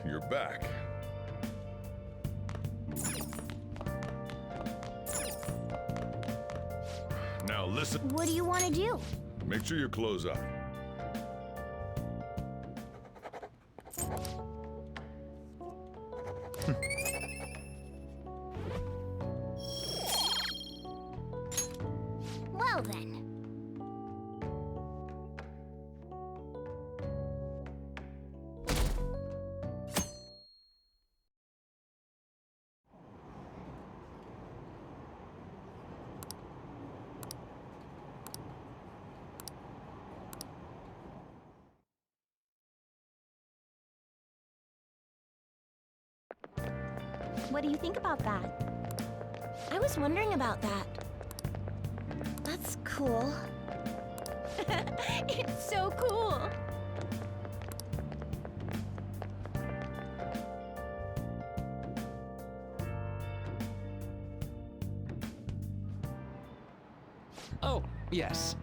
You're back. Now listen. What do you want to do? Make sure your clothes up. Well then. What do you think about that? I was wondering about that. That's cool. It's so cool. Oh, yes.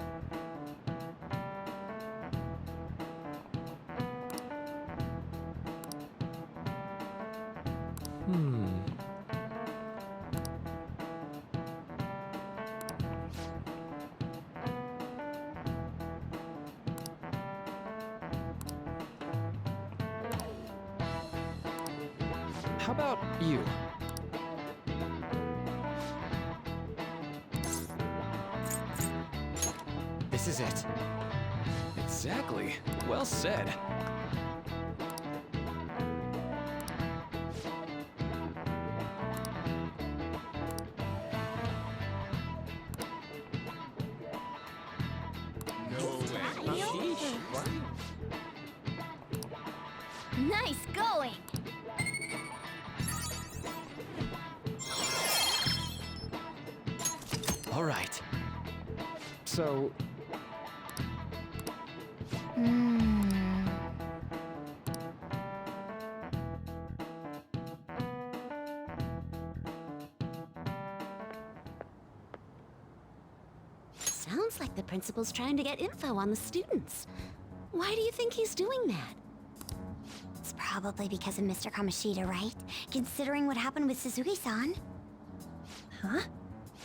How about you? This is it. Exactly. Well said. Nice going. All right. So, Sounds like the principal's trying to get info on the students. Why do you think he's doing that? It's probably because of Mr. Kamoshida, right? Considering what happened with Suzuki-san. Huh?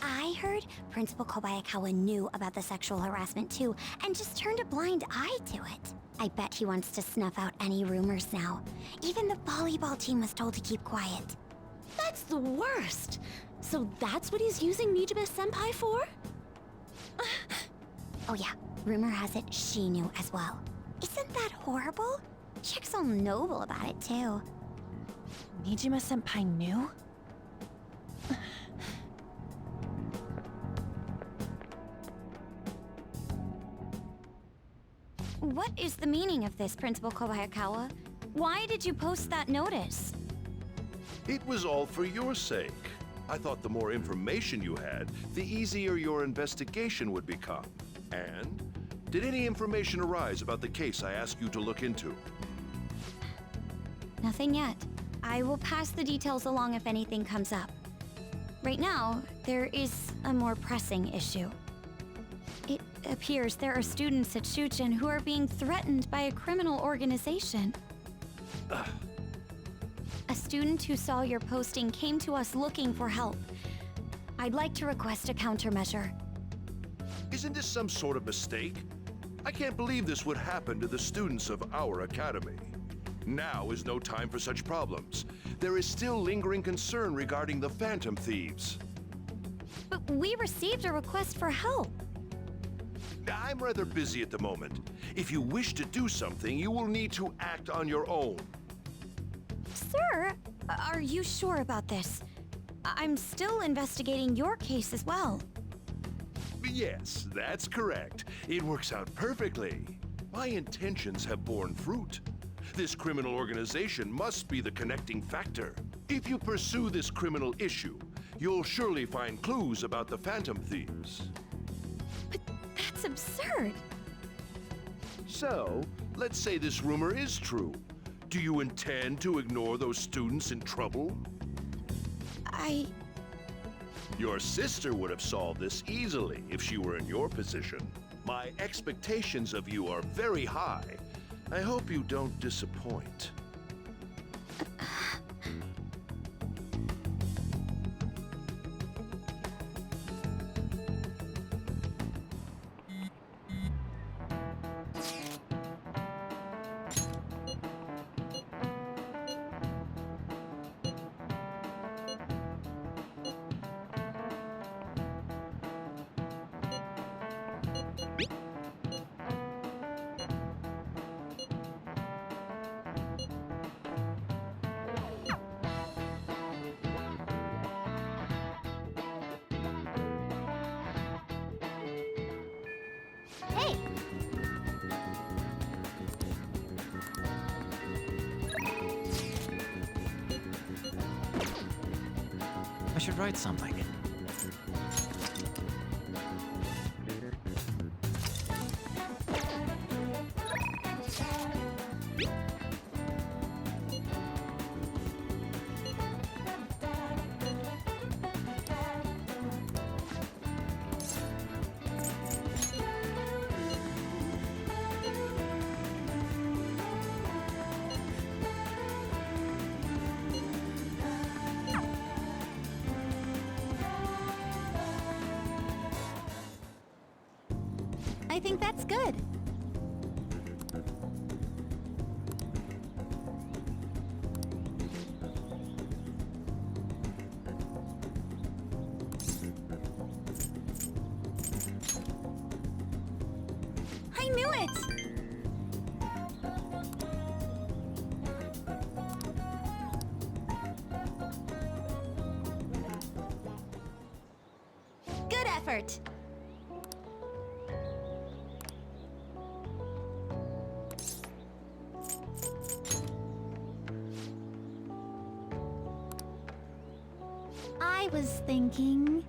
I heard Principal Kobayakawa knew about the sexual harassment too, and just turned a blind eye to it. I bet he wants to snuff out any rumors now. Even the volleyball team was told to keep quiet. That's the worst! So that's what he's using Nijime-senpai for? Oh yeah, rumor has it she knew as well. Isn't that horrible? Chick's all noble about it too. Nijima-senpai knew? What is the meaning of this, Principal Kobayakawa? Why did you post that notice? It was all for your sake. I thought the more information you had, the easier your investigation would become. And did any information arise about the case I asked you to look into? Nothing yet. I will pass the details along if anything comes up. Right now, there is a more pressing issue. It appears there are students at Shuchen who are being threatened by a criminal organization. A student who saw your posting came to us looking for help. I'd like to request a countermeasure. Isn't this some sort of mistake? I can't believe this would happen to the students of our academy. Now is no time for such problems. There is still lingering concern regarding the Phantom Thieves. But we received a request for help. I'm rather busy at the moment. If you wish to do something, you will need to act on your own. Sir, are you sure about this? I'm still investigating your case as well. Yes, that's correct. It works out perfectly. My intentions have borne fruit. This criminal organization must be the connecting factor. If you pursue this criminal issue, you'll surely find clues about the Phantom Thieves. But that's absurd. So, let's say this rumor is true. Do you intend to ignore those students in trouble? Your sister would have solved this easily if she were in your position. My expectations of you are very high. I hope you don't disappoint. Hey! I should write something. I think that's good. I knew it! Good effort! I was thinking...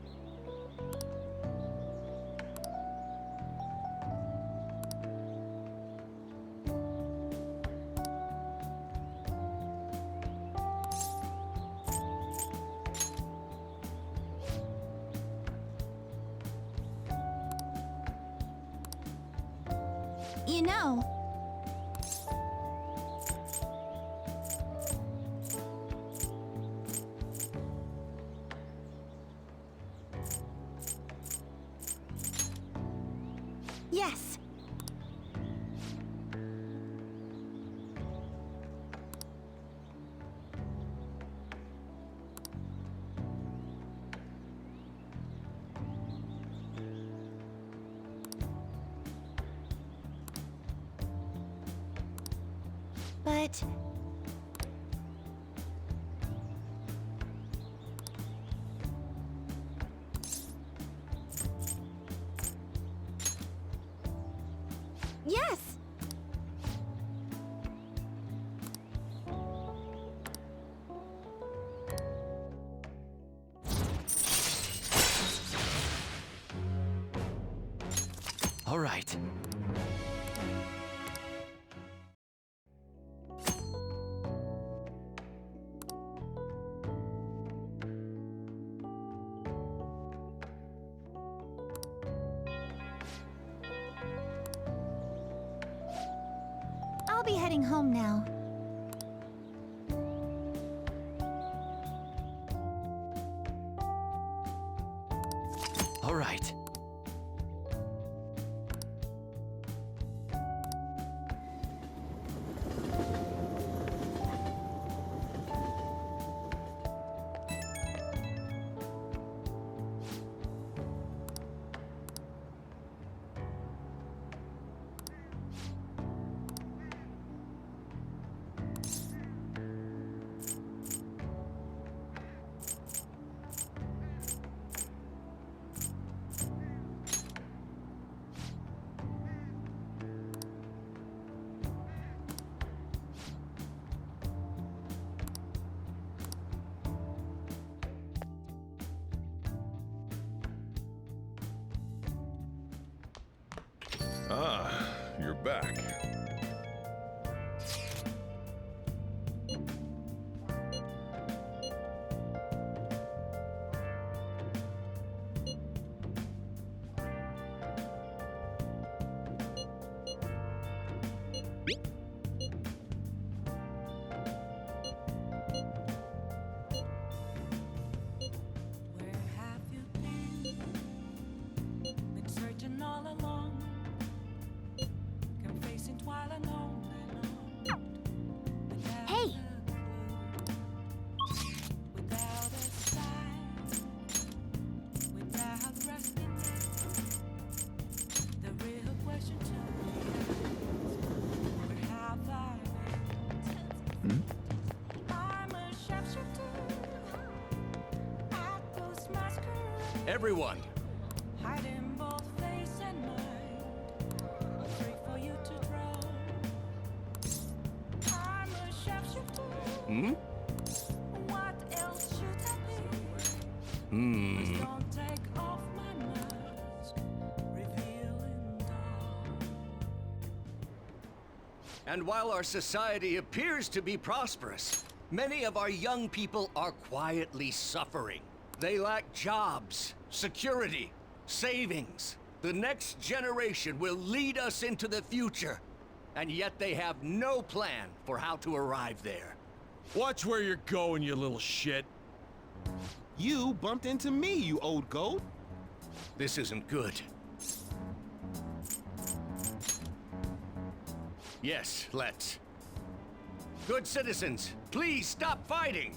You know... Yes. But... Yes! All right. I'll be heading home now. All right. Ah, you're back. Everyone, Hiding both face and mind, afraid for you to drown. I'm a sharpshooter. What else should I be? Please don't take off my mask, revealing dawn. And while our society appears to be prosperous, many of our young people are quietly suffering. They lack jobs, security, savings. The next generation will lead us into the future, and yet they have no plan for how to arrive there. Watch where you're going, you little shit. You bumped into me, you old goat. This isn't good. Yes, let's. Good citizens, please stop fighting!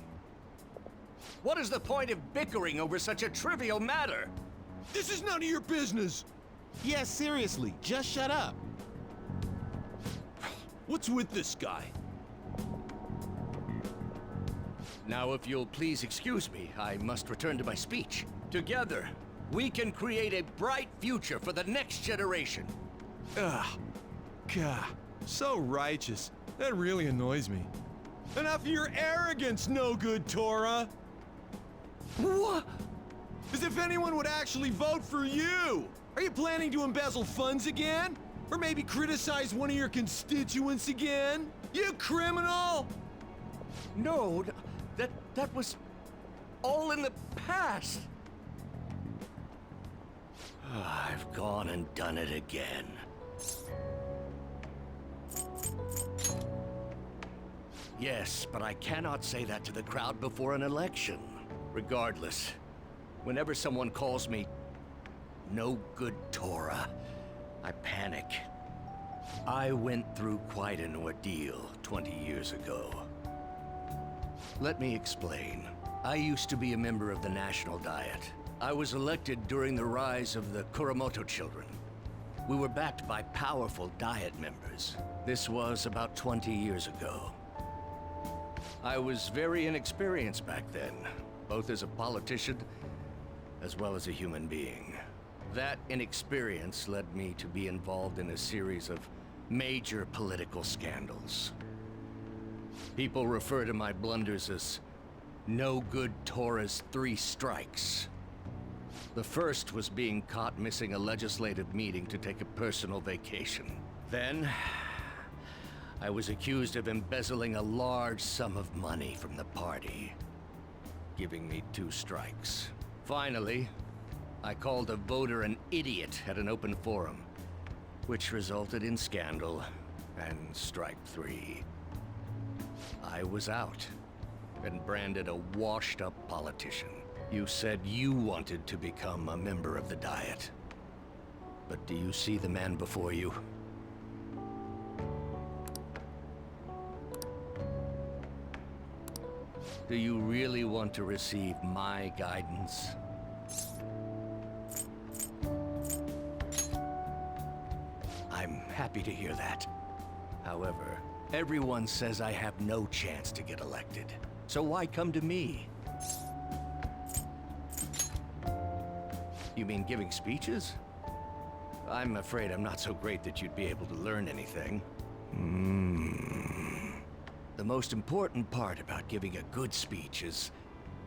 What is the point of bickering over such a trivial matter? This is none of your business. Yeah, seriously, just shut up. What's with this guy? Now, if you'll please excuse me, I must return to my speech. Together, we can create a bright future for the next generation. Ugh. God, so righteous. That really annoys me. Enough of your arrogance, no good Torah! What? As if anyone would actually vote for you! Are you planning to embezzle funds again? Or maybe criticize one of your constituents again? You criminal! No, that was all in the past. I've gone and done it again. Yes, but I cannot say that to the crowd before an election. Regardless, whenever someone calls me no good Torah, I panic. I went through quite an ordeal 20 years ago. Let me explain. I used to be a member of the National Diet. I was elected during the rise of the Kuramoto children. We were backed by powerful Diet members. This was about 20 years ago. I was very inexperienced back then, both as a politician as well as a human being. That inexperience led me to be involved in a series of major political scandals. People refer to my blunders as no good Torah's 3 strikes. The first was being caught missing a legislative meeting to take a personal vacation. Then, I was accused of embezzling a large sum of money from the party, giving me 2 strikes. Finally, I called a voter an idiot at an open forum, which resulted in scandal and strike 3. I was out and branded a washed-up politician. You said you wanted to become a member of the Diet. But do you see the man before you? Do you really want to receive my guidance? I'm happy to hear that. However, everyone says I have no chance to get elected. So why come to me? You mean giving speeches? I'm afraid I'm not so great that you'd be able to learn anything. The most important part about giving a good speech is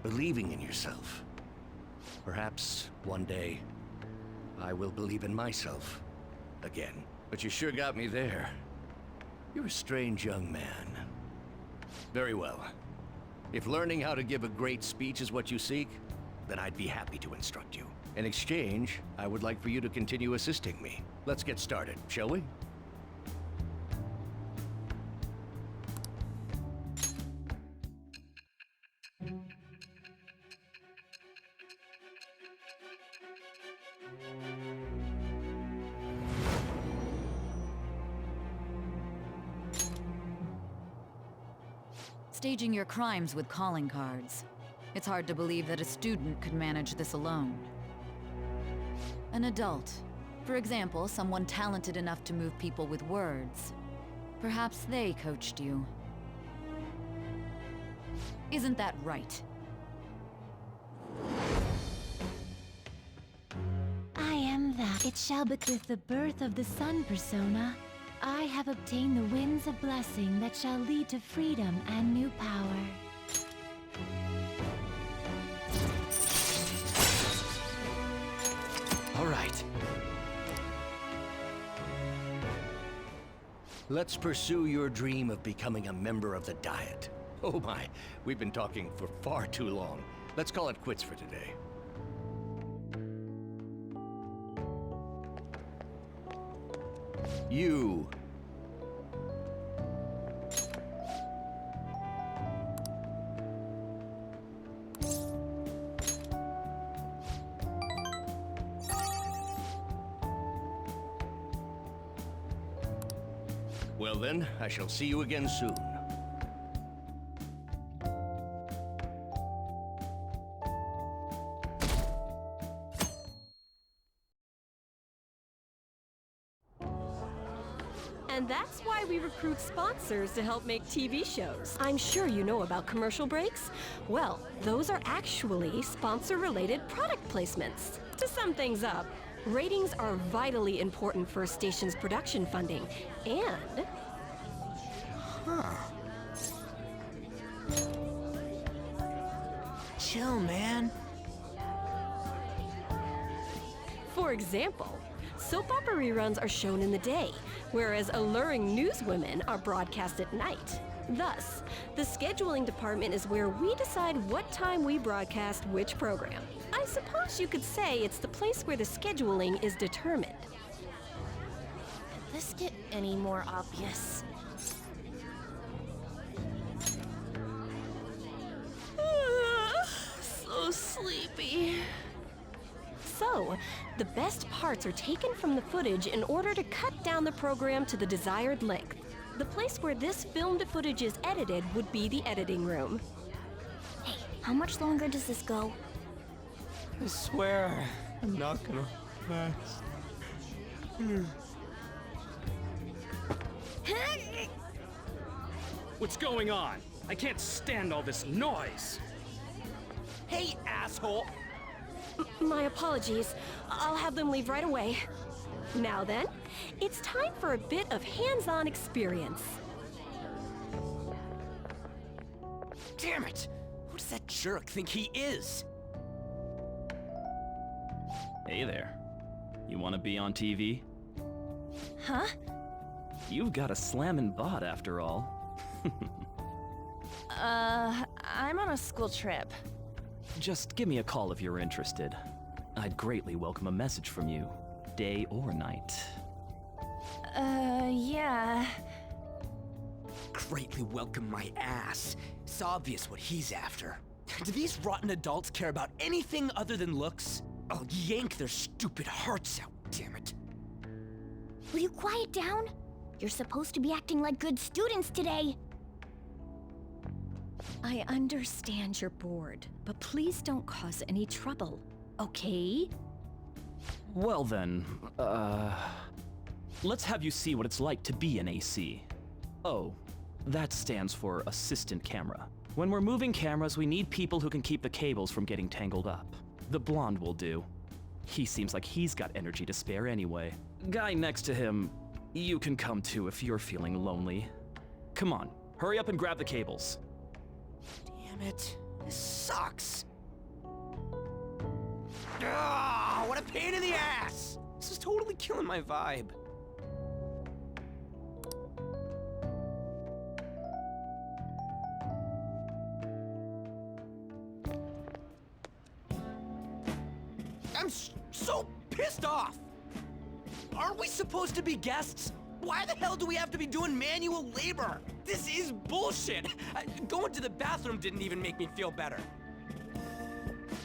believing in yourself. Perhaps one day, I will believe in myself again. But you sure got me there. You're a strange young man. Very well. If learning how to give a great speech is what you seek, then I'd be happy to instruct you. In exchange, I would like for you to continue assisting me. Let's get started, shall we? Staging your crimes with calling cards. It's hard to believe that a student could manage this alone. An adult. For example, someone talented enough to move people with words. Perhaps they coached you. Isn't that right? I am that. It shall be with the birth of the sun persona. I have obtained the winds of blessing that shall lead to freedom and new power. All right. Let's pursue your dream of becoming a member of the Diet. Oh my, we've been talking for far too long. Let's call it quits for today. You. Well then, I shall see you again soon. And that's why we recruit sponsors to help make TV shows. I'm sure you know about commercial breaks. Well, those are actually sponsor-related product placements. To sum things up, ratings are vitally important for a station's production funding, and... Chill, man. For example, soap opera reruns are shown in the day, whereas alluring newswomen are broadcast at night. Thus, the scheduling department is where we decide what time we broadcast which program. I suppose you could say it's the place where the scheduling is determined. Could this get any more obvious? So sleepy. So, the best parts are taken from the footage in order to cut down the program to the desired length. The place where this filmed footage is edited would be the editing room. Hey, how much longer does this go? I swear, I'm not gonna last. What's going on? I can't stand all this noise. Hey, asshole! My apologies. I'll have them leave right away. Now then, it's time for a bit of hands-on experience. Damn it! Who does that jerk think he is? Hey there. You want to be on TV? Huh? You've got a slammin' bot after all. I'm on a school trip. Just give me a call if you're interested. I'd greatly welcome a message from you, day or night. Yeah. Greatly welcome my ass. It's obvious what he's after. Do these rotten adults care about anything other than looks? I'll yank their stupid hearts out, damn it. Will you quiet down? You're supposed to be acting like good students today. I understand you're bored, but please don't cause any trouble, okay? Well then, let's have you see what it's like to be an AC. Oh, that stands for assistant camera. When we're moving cameras, we need people who can keep the cables from getting tangled up. The blonde will do. He seems like he's got energy to spare anyway. Guy next to him, you can come too if you're feeling lonely. Come on, hurry up and grab the cables. Damn it. This sucks. Ah, what a pain in the ass! This is totally killing my vibe. I'm so pissed off! Aren't we supposed to be guests? Why the hell do we have to be doing manual labor? This is bullshit! Going to the bathroom didn't even make me feel better.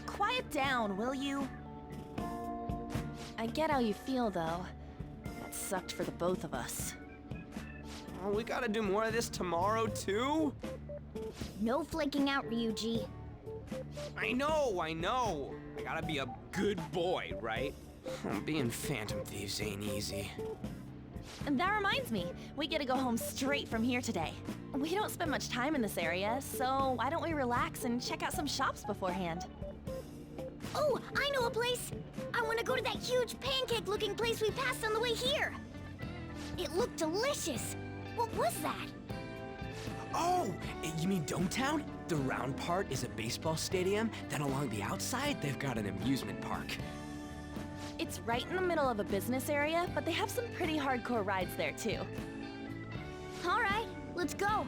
Quiet down, will you? I get how you feel, though. That sucked for the both of us. Oh, we gotta do more of this tomorrow, too? No flaking out, Ryuji. I know. I gotta be a good boy, right? Being Phantom Thieves ain't easy. And that reminds me, we get to go home straight from here today. We don't spend much time in this area, so why don't we relax and check out some shops beforehand? Oh, I know a place! I want to go to that huge pancake-looking place we passed on the way here! It looked delicious! What was that? Oh, you mean Dometown? The round part is a baseball stadium, then along the outside, they've got an amusement park. It's right in the middle of a business area, but they have some pretty hardcore rides there too. All right, let's go.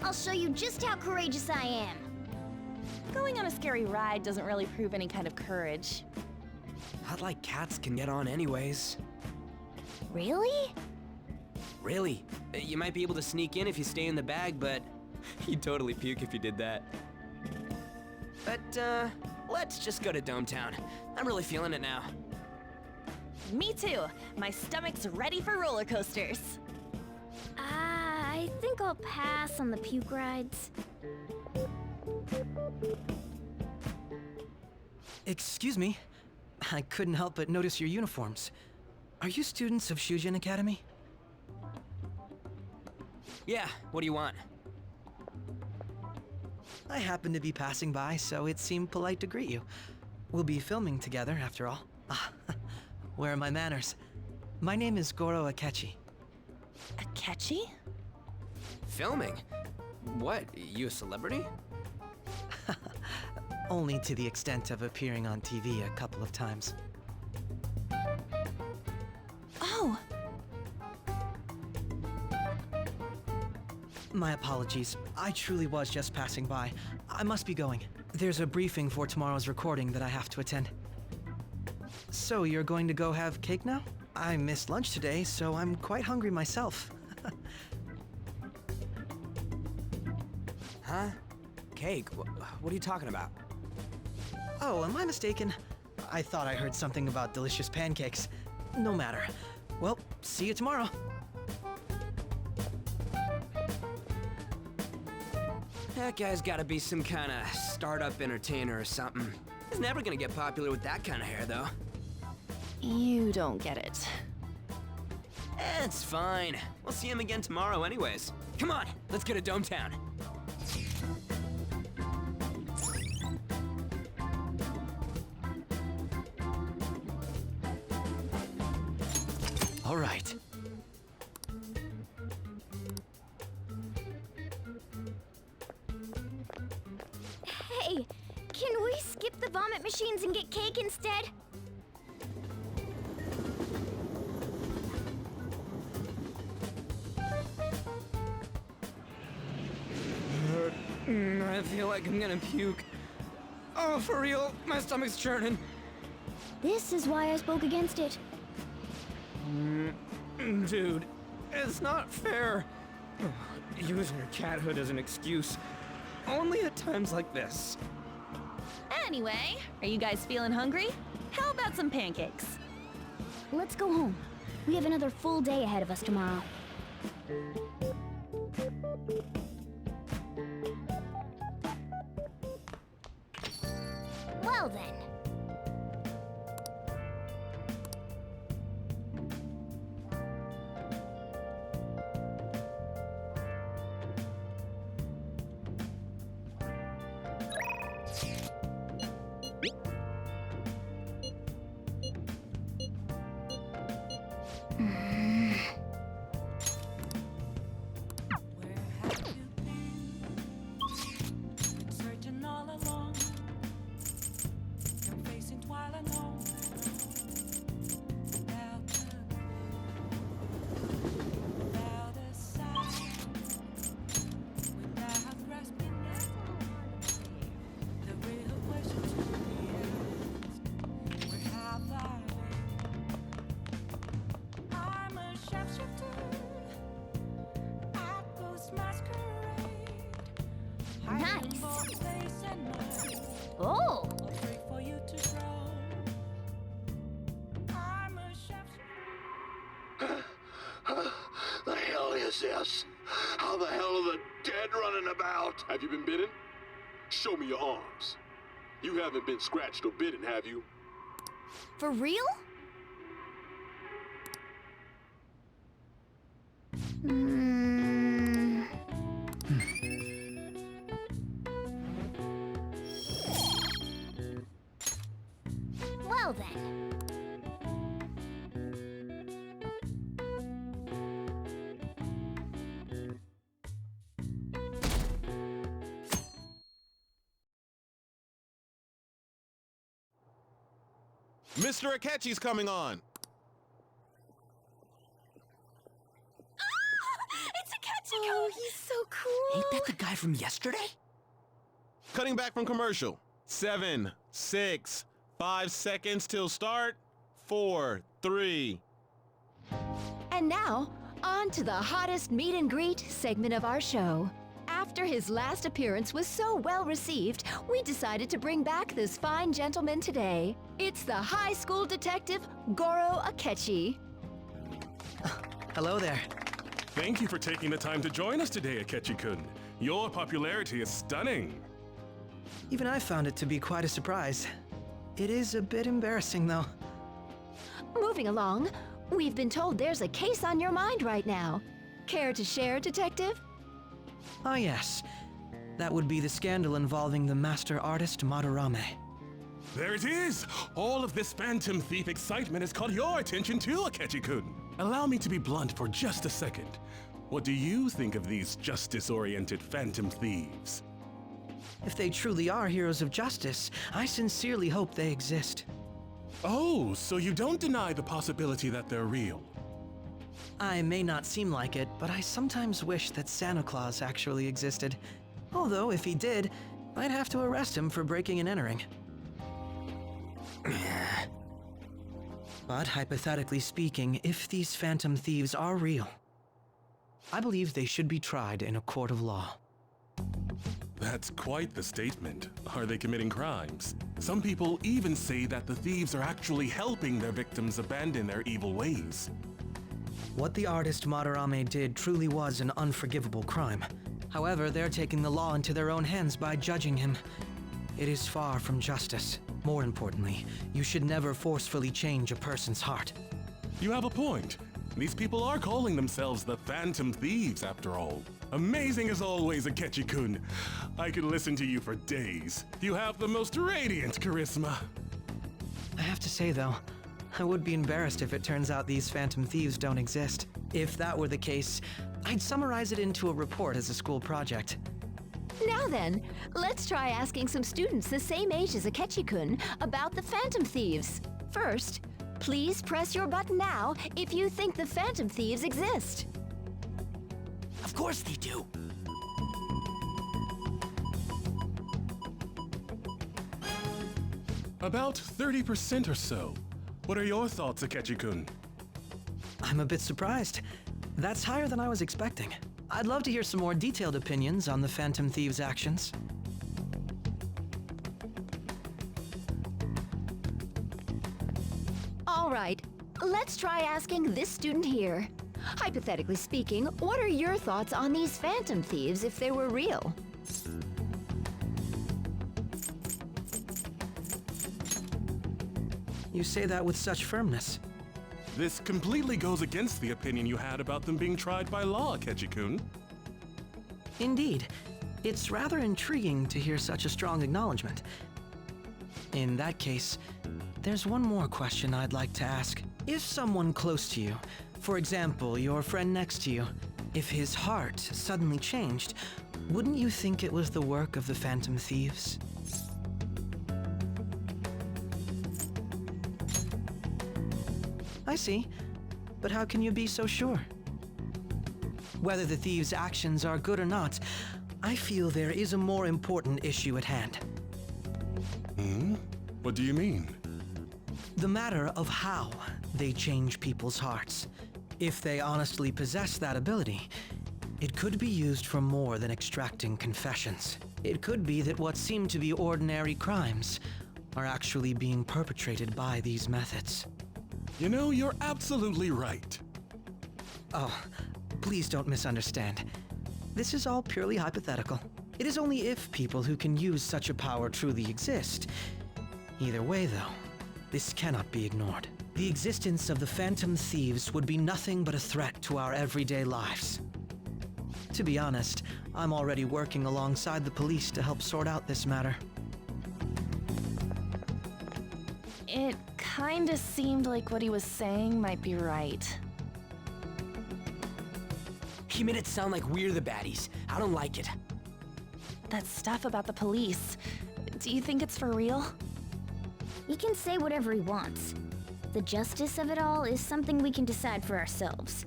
I'll show you just how courageous I am. Going on a scary ride doesn't really prove any kind of courage. Not like cats can get on anyways. Really? Really? You might be able to sneak in if you stay in the bag, but you'd totally puke if you did that. But, let's just go to Dometown. I'm really feeling it now. Me too. My stomach's ready for roller coasters. I think I'll pass on the puke rides. Excuse me. I couldn't help but notice your uniforms. Are you students of Shujin Academy? Yeah, what do you want? I happened to be passing by, so it seemed polite to greet you. We'll be filming together, after all. Where are my manners? My name is Goro Akechi. Akechi? Filming? What, you a celebrity? Only to the extent of appearing on TV a couple of times. Oh! My apologies. I truly was just passing by. I must be going. There's a briefing for tomorrow's recording that I have to attend. So you're going to go have cake now? I missed lunch today, so I'm quite hungry myself. Huh? Cake? What are you talking about? Oh, am I mistaken? I thought I heard something about delicious pancakes. No matter. Well, see you tomorrow. That guy's gotta be some kind of startup entertainer or something. He's never gonna get popular with that kind of hair, though. You don't get it. It's fine. We'll see him again tomorrow anyways. Come on, let's go to Dometown. All right. Hey, can we skip the vomit machines and get cake instead? I feel like I'm gonna puke. Oh, for real, my stomach's churning. This is why I spoke against it. Dude, it's not fair. Using your cathood as an excuse. Only at times like this. Anyway, are you guys feeling hungry? How about some pancakes? Let's go home. We have another full day ahead of us tomorrow. Well then. Searching all along, I'm facing twilight alone. Without a sign, without grasping at the real question to be asked: where have I been? I'm a shapeshifter at Ghost Masquerade. Nice. Oh! For you to grow. I'm a The hell is this? How the hell are the dead running about? Have you been bitten? Show me your arms. You haven't been scratched or bitten, have you? For real? Hmm. Well then. Mr. Akechi's coming on. It's Akechi! Oh, he's so cool. Ain't that the guy from yesterday? Cutting back from commercial. 7, 6, 5 seconds till start. 4, 3. And now, on to the hottest meet and greet segment of our show. After his last appearance was so well received, we decided to bring back this fine gentleman today. It's the high school detective, Goro Akechi. Hello there. Thank you for taking the time to join us today, Akechi-kun. Your popularity is stunning. Even I found it to be quite a surprise. It is a bit embarrassing, though. Moving along, we've been told there's a case on your mind right now. Care to share, Detective? Ah, yes. That would be the scandal involving the master artist Madarame. There it is! All of this Phantom Thief excitement has caught your attention too, Akechi-kun. Allow me to be blunt for just a second. What do you think of these justice-oriented Phantom Thieves? If they truly are heroes of justice, I sincerely hope they exist. Oh, so you don't deny the possibility that they're real? I may not seem like it, but I sometimes wish that Santa Claus actually existed. Although, if he did, I'd have to arrest him for breaking and entering. But hypothetically speaking, if these Phantom Thieves are real, I believe they should be tried in a court of law. That's quite the statement. Are they committing crimes? Some people even say that the thieves are actually helping their victims abandon their evil ways. What the artist Madarame did truly was an unforgivable crime. However, they're taking the law into their own hands by judging him. It is far from justice. More importantly, you should never forcefully change a person's heart. You have a point. These people are calling themselves the Phantom Thieves, after all. Amazing as always, Akechi-kun. I could listen to you for days. You have the most radiant charisma. I have to say, though, I would be embarrassed if it turns out these Phantom Thieves don't exist. If that were the case, I'd summarize it into a report as a school project. Now then, let's try asking some students the same age as Akechi-kun about the Phantom Thieves. First, please press your button now if you think the Phantom Thieves exist. Of course they do. About 30% or so. What are your thoughts, Akechi-kun? I'm a bit surprised. That's higher than I was expecting. I'd love to hear some more detailed opinions on the Phantom Thieves' actions. All right, let's try asking this student here. Hypothetically speaking, what are your thoughts on these Phantom Thieves if they were real? You say that with such firmness. This completely goes against the opinion you had about them being tried by law, Akechi-kun. Indeed. It's rather intriguing to hear such a strong acknowledgement. In that case, there's one more question I'd like to ask. If someone close to you, for example, your friend next to you, if his heart suddenly changed, wouldn't you think it was the work of the Phantom Thieves? I see. But how can you be so sure? Whether the thieves' actions are good or not, I feel there is a more important issue at hand. What do you mean? The matter of how they change people's hearts. If they honestly possess that ability, it could be used for more than extracting confessions. It could be that what seem to be ordinary crimes are actually being perpetrated by these methods. You know, you're absolutely right. Oh, please don't misunderstand. This is all purely hypothetical. It is only if people who can use such a power truly exist. Either way, though, this cannot be ignored. the existence of the Phantom Thieves would be nothing but a threat to our everyday lives. To be honest, I'm already working alongside the police to help sort out this matter. It kinda seemed like what he was saying might be right. He made it sound like we're the baddies. I don't like it. That stuff about the police. Do you think it's for real? He can say whatever he wants. The justice of it all is something we can decide for ourselves.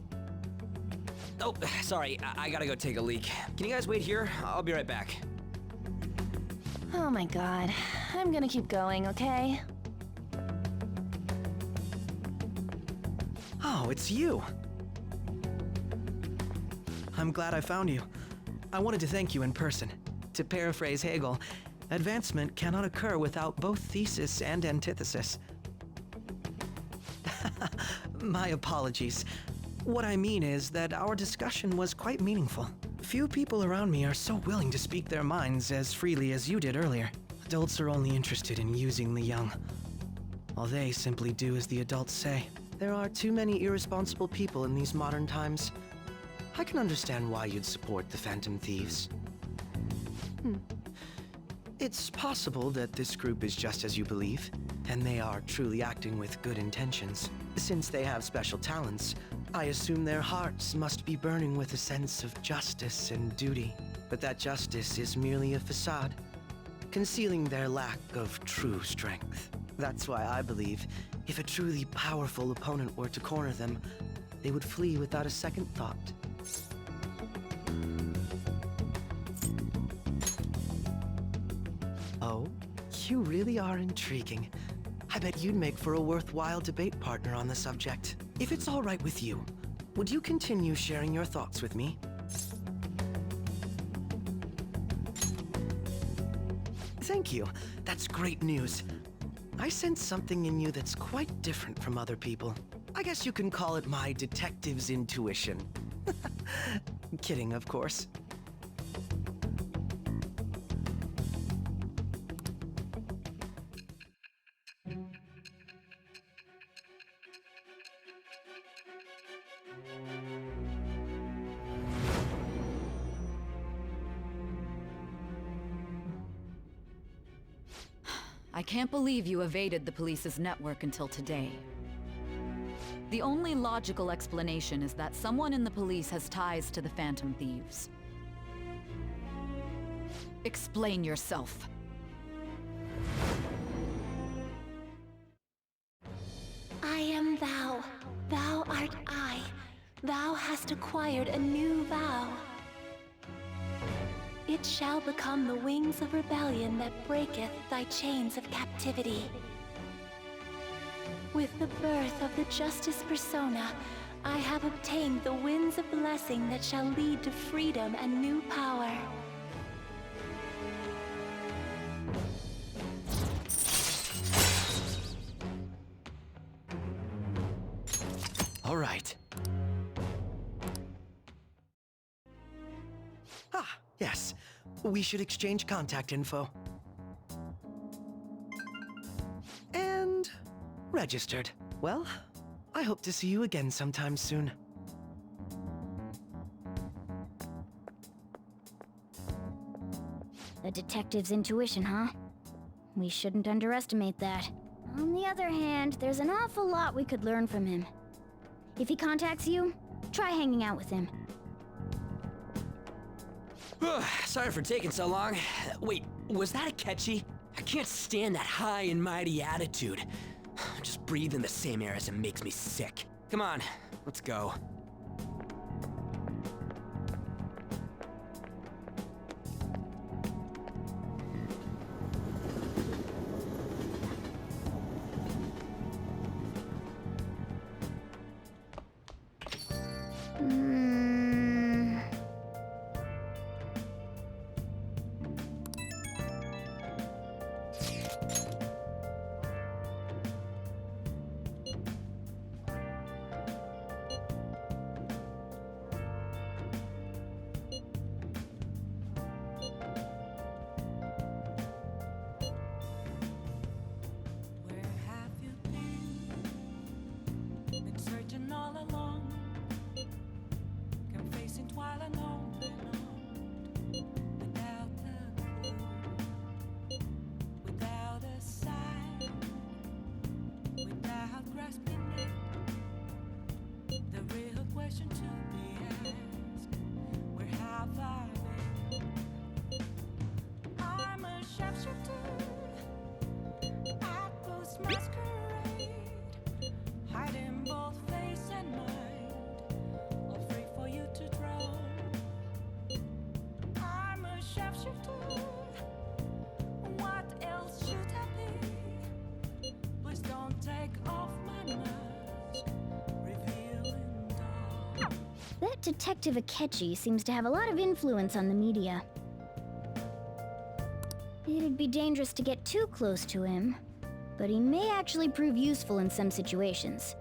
Oh, sorry. I gotta go take a leak. Can you guys wait here? I'll be right back. Oh my god. I'm gonna keep going, okay? Oh, it's you. I'm glad I found you. I wanted to thank you in person. To paraphrase Hegel, advancement cannot occur without both thesis and antithesis. My apologies. What I mean is that our discussion was quite meaningful. Few people around me are so willing to speak their minds as freely as you did earlier. Adults are only interested in using the young, while they simply do as the adults say. There are too many irresponsible people in these modern times. I can understand why you'd support the Phantom Thieves. It's possible that this group is just as you believe, and they are truly acting with good intentions. Since they have special talents, I assume their hearts must be burning with a sense of justice and duty. But that justice is merely a facade, concealing their lack of true strength. That's why I believe if a truly powerful opponent were to corner them, they would flee without a second thought. Oh, you really are intriguing. I bet you'd make for a worthwhile debate partner on the subject. If it's all right with you, would you continue sharing your thoughts with me? Thank you. That's great news. I sense something in you that's quite different from other people. I guess you can call it my detective's intuition. Kidding, of course. I can't believe you evaded the police's network until today. The only logical explanation is that someone in the police has ties to the Phantom Thieves. Explain yourself. I am thou, thou art I. Thou hast acquired a new vow. It shall become the wings of rebellion that breaketh thy chains of captivity. With the birth of the Justice Persona, I have obtained the winds of blessing that shall lead to freedom and new power. All right. Yes. We should exchange contact info. And registered. Well, I hope to see you again sometime soon. The detective's intuition, huh? We shouldn't underestimate that. On the other hand, there's an awful lot we could learn from him. If he contacts you, try hanging out with him. Sorry for taking so long. Wait, was that Akechi? I can't stand that high and mighty attitude. Just breathing the same air as him makes me sick. Come on, let's go. Detective Akechi seems to have a lot of influence on the media. It'd be dangerous to get too close to him, but he may actually prove useful in some situations.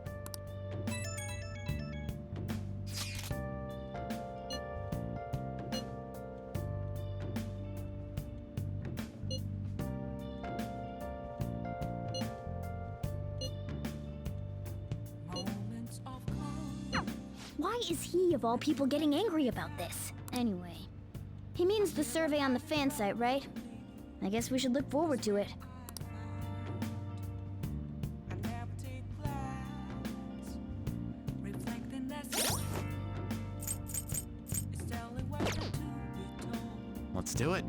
Why is he, of all people, getting angry about this? Anyway, he means the survey on the fan site, right? I guess we should look forward to it. Let's do it.